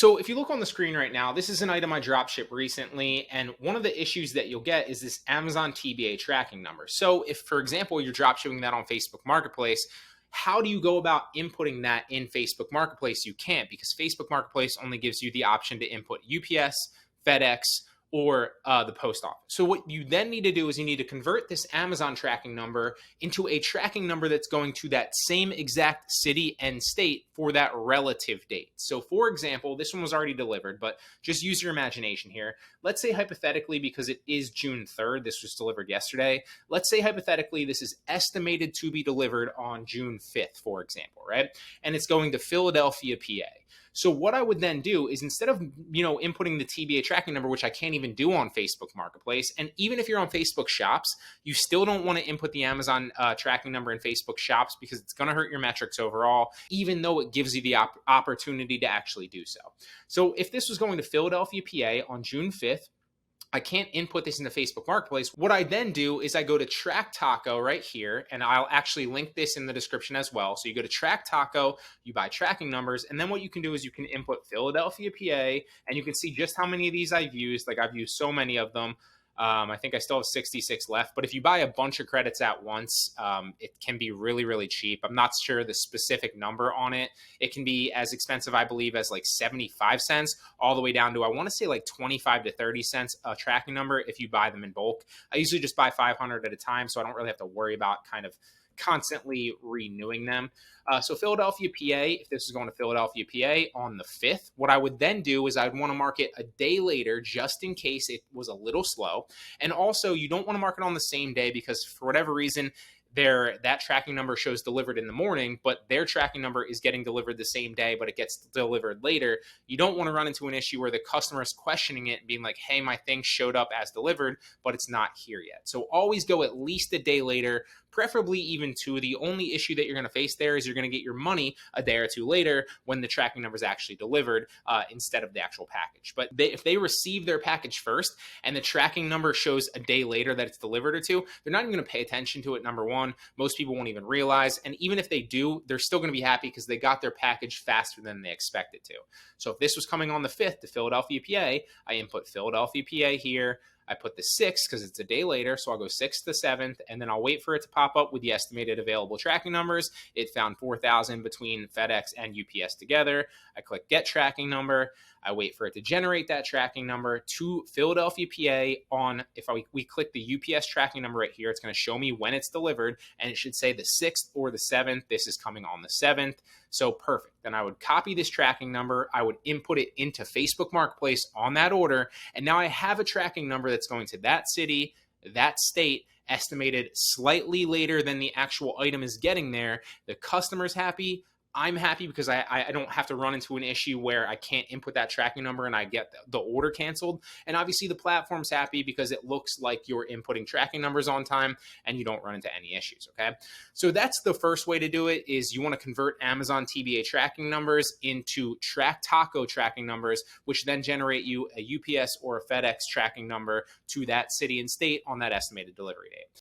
So if you look on the screen right now, this is an item I drop shipped recently. And one of the issues that you'll get is this Amazon TBA tracking number. So if, for example, you're drop shipping that on Facebook Marketplace, how do you go about inputting that in Facebook Marketplace? You can't, because Facebook Marketplace only gives you the option to input UPS, FedEx, or the post office. So what you then need to do is you need to convert this Amazon tracking number into a tracking number that's going to that same exact city and state for that relative date. So for example, this one was already delivered, but just use your imagination here. Let's say hypothetically, because it is June 3rd, this was delivered yesterday. Let's say hypothetically, this is estimated to be delivered on June 5th, for example, right? And it's going to Philadelphia, PA. So what I would then do is, instead of, inputting the TBA tracking number, which I can't even do on Facebook Marketplace, and even if you're on Facebook Shops, you still don't want to input the Amazon tracking number in Facebook Shops, because it's going to hurt your metrics overall, even though it gives you the opportunity to actually do so. So if this was going to Philadelphia, PA on June 5th, I can't input this into Facebook Marketplace. What I then do is I go to Track Taco right here, and I'll actually link this in the description as well. So you go to Track Taco, you buy tracking numbers, and then what you can do is you can input Philadelphia, PA, and you can see just how many of these I've used. Like, I've used so many of them. I think I still have 66 left, but if you buy a bunch of credits at once, it can be really, really cheap. I'm not sure the specific number on it. It can be as expensive, I believe, as like 75 cents all the way down to, I want to say, like 25 to 30 cents a tracking number if you buy them in bulk. I usually just buy 500 at a time, so I don't really have to worry about kind of constantly renewing them. So Philadelphia, PA, if this is going to Philadelphia, PA on the 5th, what I would then do is I'd want to mark it a day later, just in case it was a little slow. And also, you don't want to mark it on the same day, because for whatever reason, that tracking number shows delivered in the morning, but their tracking number is getting delivered the same day, but it gets delivered later. You don't want to run into an issue where the customer is questioning it and being like, hey, my thing showed up as delivered, but it's not here yet. So always go at least a day later, preferably even two. The only issue that you're going to face there is you're going to get your money a day or two later when the tracking number is actually delivered instead of the actual package. But if they receive their package first and the tracking number shows a day later that it's delivered or two, they're not even going to pay attention to it, number one. Most people won't even realize. And even if they do, they're still going to be happy because they got their package faster than they expected to. So if this was coming on the 5th to Philadelphia, PA, I input Philadelphia, PA here. I put the 6th because it's a day later, so I'll go 6th to 7th, and then I'll wait for it to pop up with the estimated available tracking numbers. It found 4,000 between FedEx and UPS together. I click Get Tracking Number. I wait for it to generate that tracking number to Philadelphia, PA on, if we click the UPS tracking number right here, it's going to show me when it's delivered, and it should say the 6th or the 7th. This is coming on the 7th. So perfect. Then I would copy this tracking number. I would input it into Facebook Marketplace on that order. And now I have a tracking number that's going to that city, that state, estimated slightly later than the actual item is getting there. The customer's happy. I'm happy because I don't have to run into an issue where I can't input that tracking number and I get the order canceled. And obviously the platform's happy because it looks like you're inputting tracking numbers on time and you don't run into any issues, okay? So that's the first way to do it, is you want to convert Amazon TBA tracking numbers into Track Taco tracking numbers, which then generate you a UPS or a FedEx tracking number to that city and state on that estimated delivery date.